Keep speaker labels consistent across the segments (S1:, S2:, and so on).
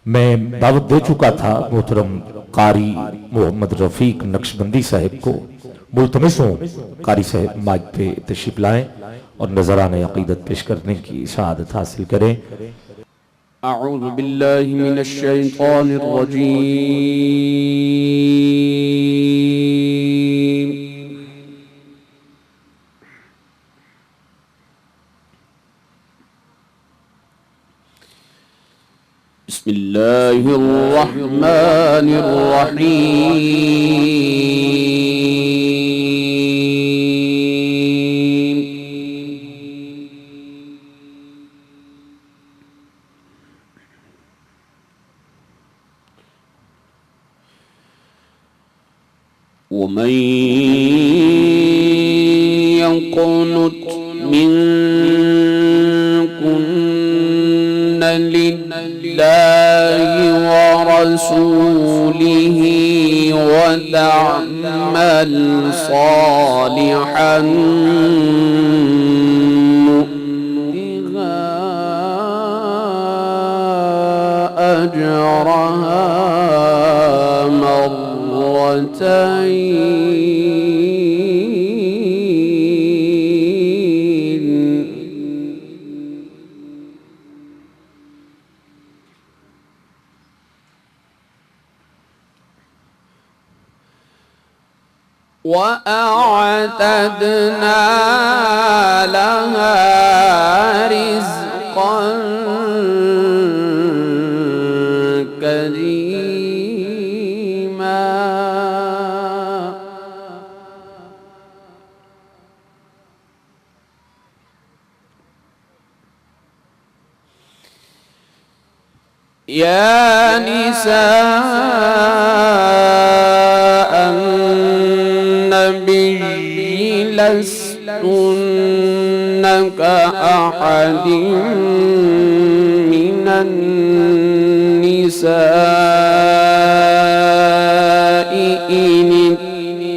S1: मैं दावत दे चुका था मोहतरम कारी मोहम्मद रफीक नक्शबंदी साहिब को। मुल्तमिस हूँ कारी साहिब माइक पे तशरीफ लाएं और नजराने अकीदत पेश करने की शहादत हासिल करें।
S2: अऊज़ु बिल्लाहि मिनश शैतानिर रजीम। बिस्मिल्लाहिर रहमानिर रहीम। वमन यक़नुत मिनकुन्न लिल्लाहि व रसूलिहि व तअमल सालिहन नु'तिहा अजरहा وأعتدنا لها رزقا كريما يا نساء النبي لستن كأحد من النساء إن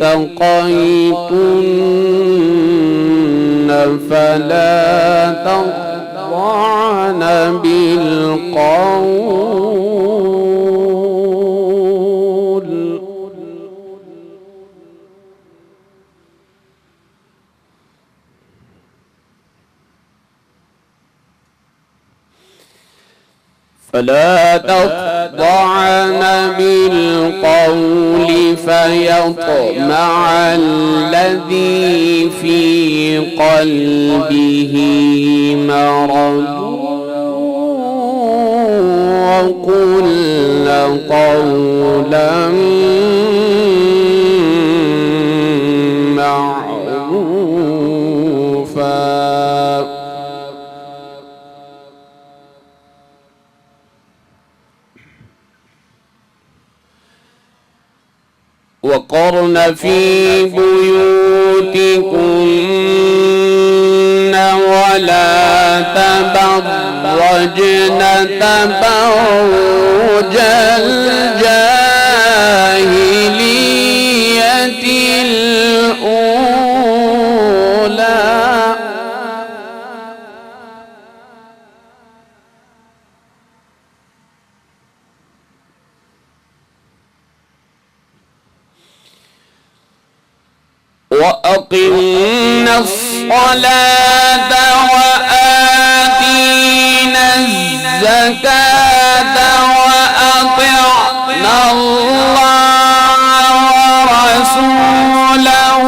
S2: اتقيتن فلا تخضعن بالقول فيطمع الذي في قلبه مرض وقل قولا معروفا وقرن في بيوتكن ولا تبرجن تبرج الجاهلية الأولى وأقمنا الصلاة وآتينا الزكاة وأطعنا الله ورسوله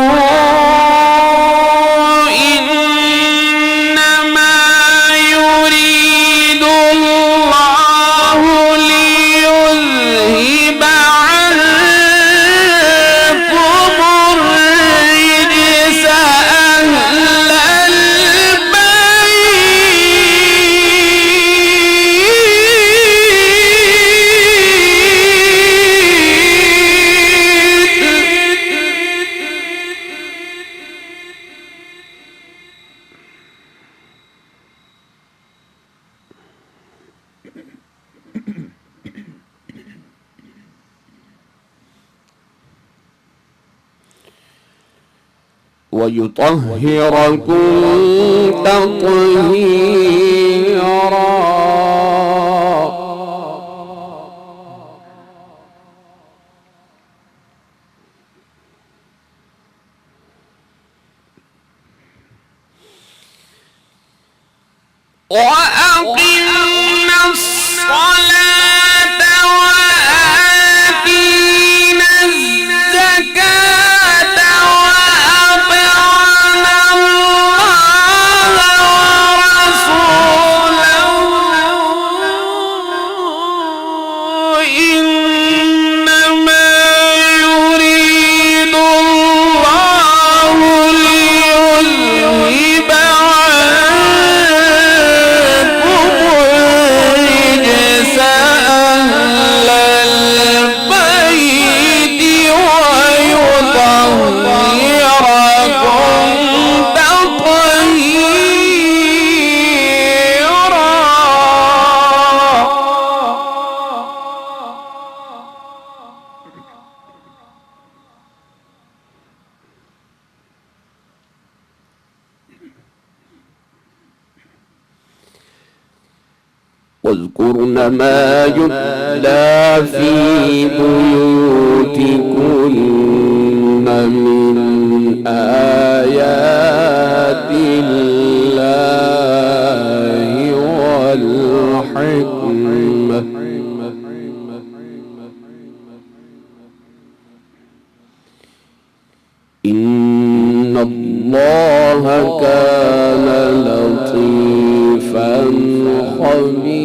S2: إنما يريد الله ليذهب عنكم الرجس أهل ويطهركم تطهيرا وأقمنا الصلاة وآتينا الزكاة وأطعنا الله ورسوله إنما يريد الله ليذهب عنكم الرجس أهل البيت ويطهركم واذكرن ما يتلى في بيوتكن من آيات الله والحكمة إن الله كان لطيفا خبيرا.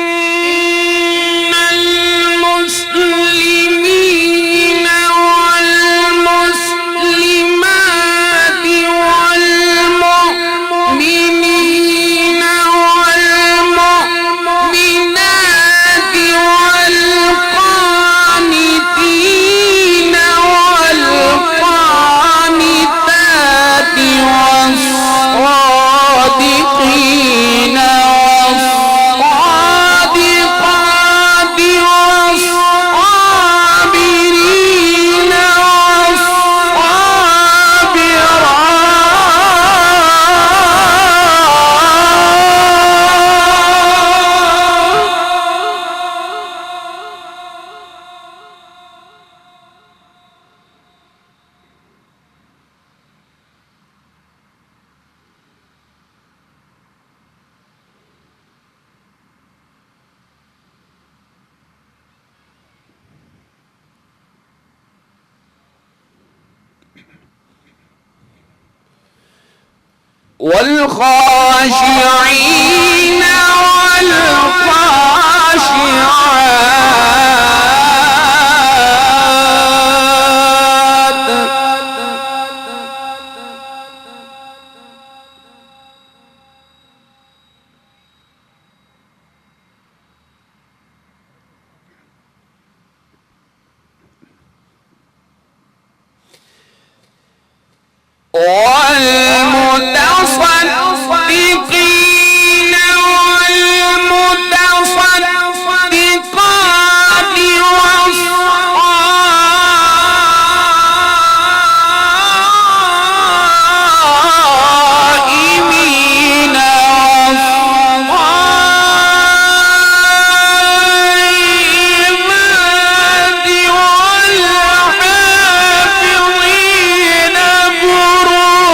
S2: إن المسلمين والمسلمات والمؤمنين والمؤمنات والقانتين والقانتات والصادقين والصادقات والصابرين والخاشعين والمتصدقين والمتصدقات والصائمين والصائمات والحافظين فروجهم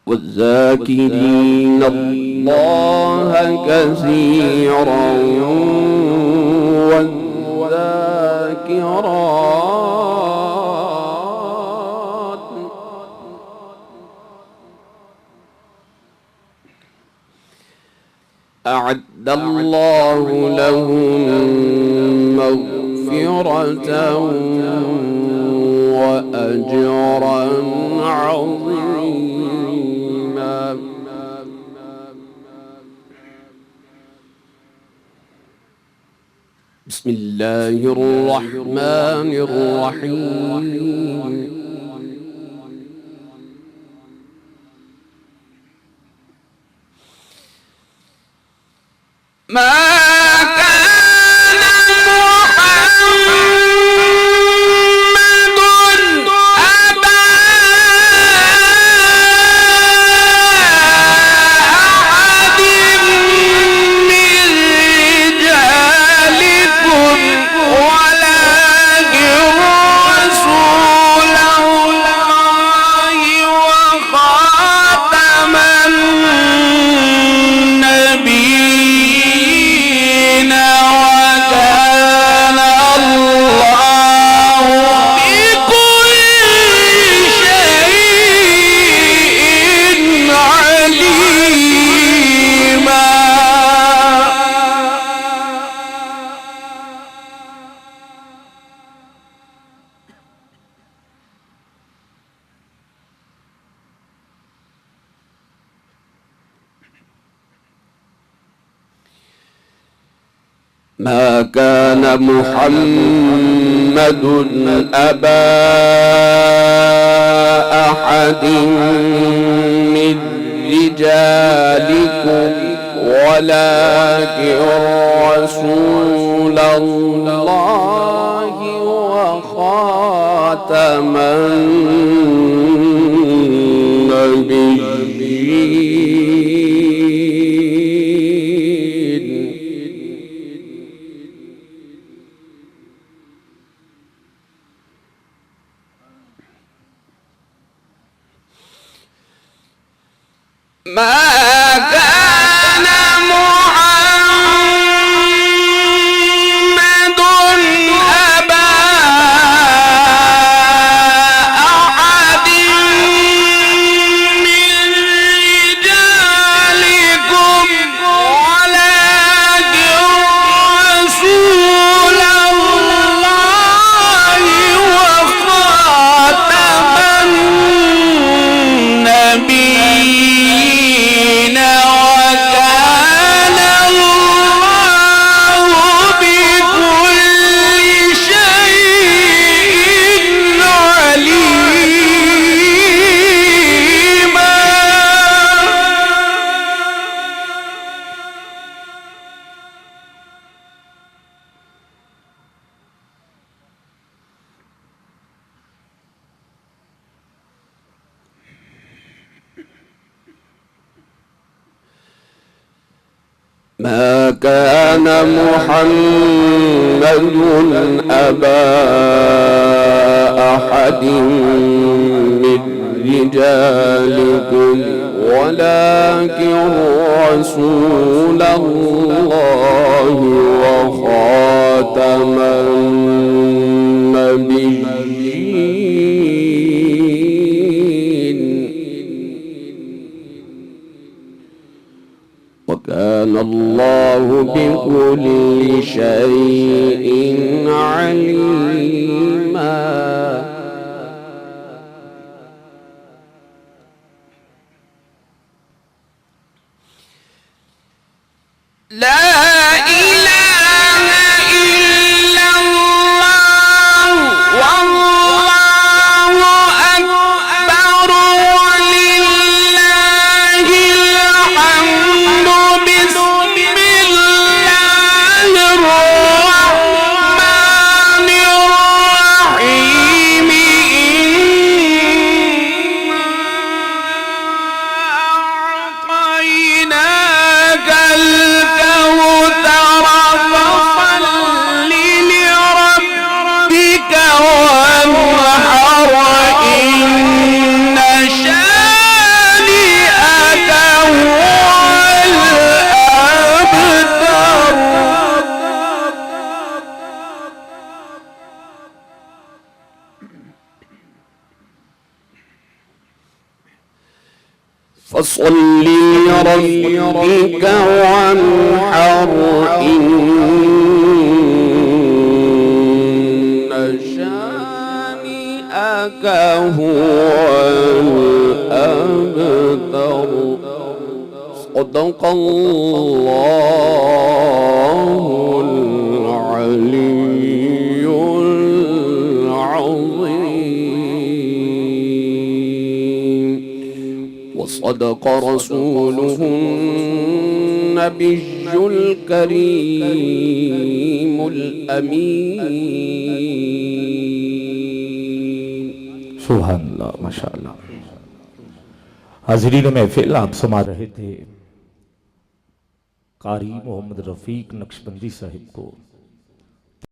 S3: والذاكرين الله كثيرا والذاكرات أعد الله لهم مغفرة وأجرا عظيما. بسم الله الرحمن الرحيم.
S2: ما
S3: ما كان محمد أبا أحد من رجالكم ولكن رسول الله وخاتم النبيين.
S2: ما كان محمد أبا أحد من رجالكم ولكن رسول الله وخاتم النبيين وكان الله بكل شيء عليما.
S3: ما كان محمد أبا أحد من رجالكم ولكن رسول الله وخاتم النبيين. وكان الله بكل شيء عليما.
S2: لا إله إلا الله والله أكبر ولله الحمد. بسم الله الرحمن الرحيم. إنا أعطيناك الكوثر فصل لربك وانحر
S3: فصل لربك وانحر إن شانئك هو الأبتر. صدق الله العلي العظيم وصدق رسوله النبي الكريم الأمين.
S1: सुभान अल्लाह, माशाअल्लाह। हाज़रीन महफिल, आप सुना रहे थे कारी मोहम्मद रफ़ीक नक्शबंदी साहिब को।